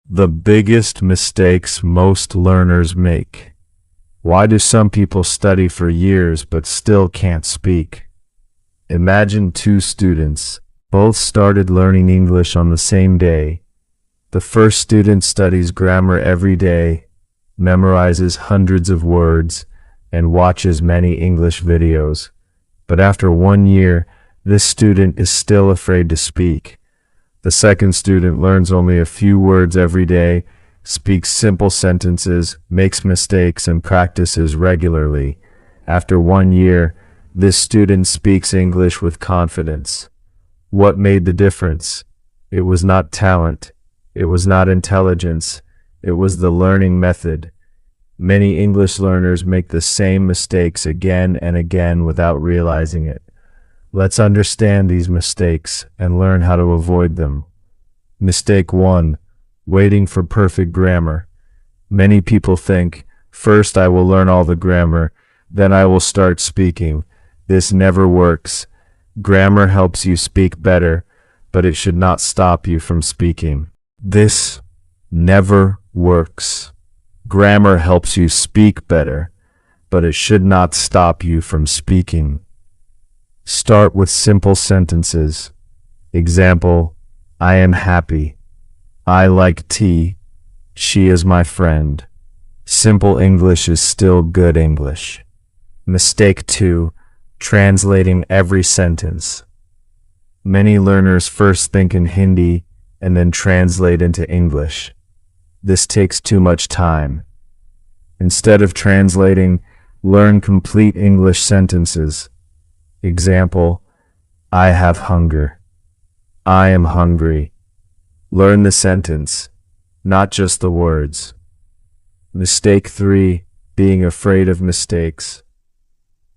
The biggest mistakes most learners make. Why do some people study for years but still can't speak? Imagine two students. Both started learning English on the same day. The first student studies grammar every day, memorizes hundreds of words, and watches many English videos. But after 1 year, this student is still afraid to speak. The second student learns only a few words every day, speaks simple sentences, makes mistakes, and practices regularly. After 1 year, this student speaks English with confidence. What made the difference? It was not talent. It was not intelligence. It was the learning method. Many English learners make the same mistakes again and again without realizing it. Let's understand these mistakes and learn how to avoid them. Mistake 1. Waiting for perfect grammar. Many people think, first I will learn all the grammar, then I will start speaking. This never works. Grammar helps you speak better, but it should not stop you from speaking. This never works. Grammar helps you speak better, but it should not stop you from speaking. Start with simple sentences. Example, I am happy. I like tea. She is my friend. Simple English is still good English. Mistake 2. Translating every sentence. Many learners first think in Hindi and then translate into English. This takes too much time. Instead of translating, learn complete English sentences. Example, I have hunger. I am hungry. Learn the sentence, not just the words. Mistake 3. Being afraid of mistakes.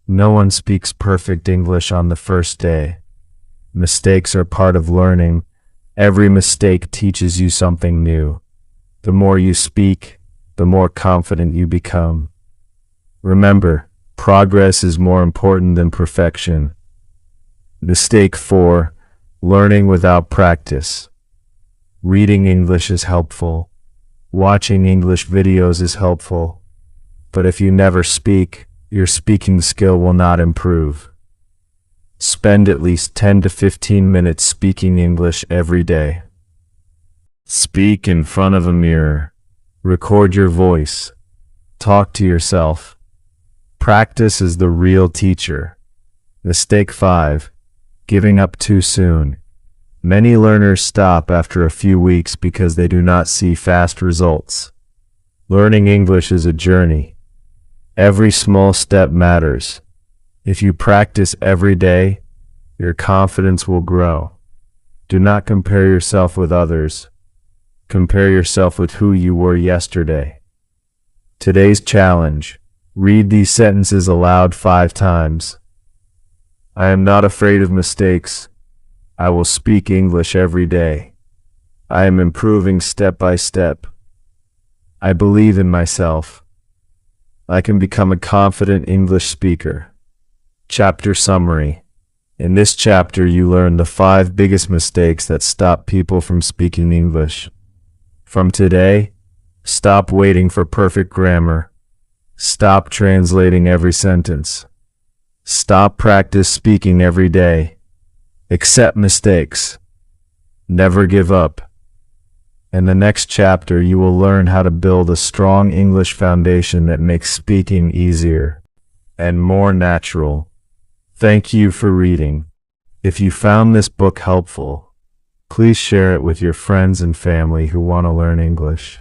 No one speaks perfect English on the first day. Mistakes are part of learning. Every mistake teaches you something new. The more you speak, the more confident you become. Remember, progress is more important than perfection. Mistake 4. Learning without practice. Reading English is helpful. Watching English videos is helpful. But if you never speak, your speaking skill will not improve. Spend at least 10 to 15 minutes speaking English every day. Speak in front of a mirror. Record your voice. Talk to yourself. Practice is the real teacher. Mistake 5. Giving up too soon. Many learners stop after a few weeks because they do not see fast results. Learning English is a journey. Every small step matters. If you practice every day, your confidence will grow. Do not compare yourself with others. Compare yourself with who you were yesterday. Today's challenge. Read these sentences aloud 5 times. I am not afraid of mistakes. I will speak English every day. I am improving step by step. I believe in myself. I can become a confident English speaker. Chapter summary. In this chapter, you learn the 5 biggest mistakes that stop people from speaking English. From today, stop waiting for perfect grammar. Stop translating every sentence. Stop practice speaking every day. Accept mistakes. Never give up. In the next chapter, you will learn how to build a strong English foundation that makes speaking easier and more natural. Thank you for reading. If you found this book helpful, please share it with your friends and family who want to learn English.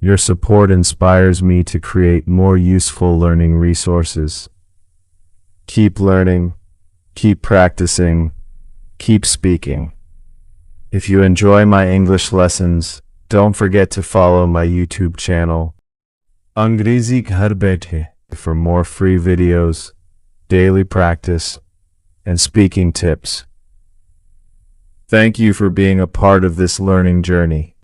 Your support inspires me to create more useful learning resources. Keep learning, keep practicing, keep speaking. If you enjoy my English lessons, don't forget to follow my YouTube channel, Angrezi Ghar Baithe, for more free videos, daily practice, and speaking tips. Thank you for being a part of this learning journey.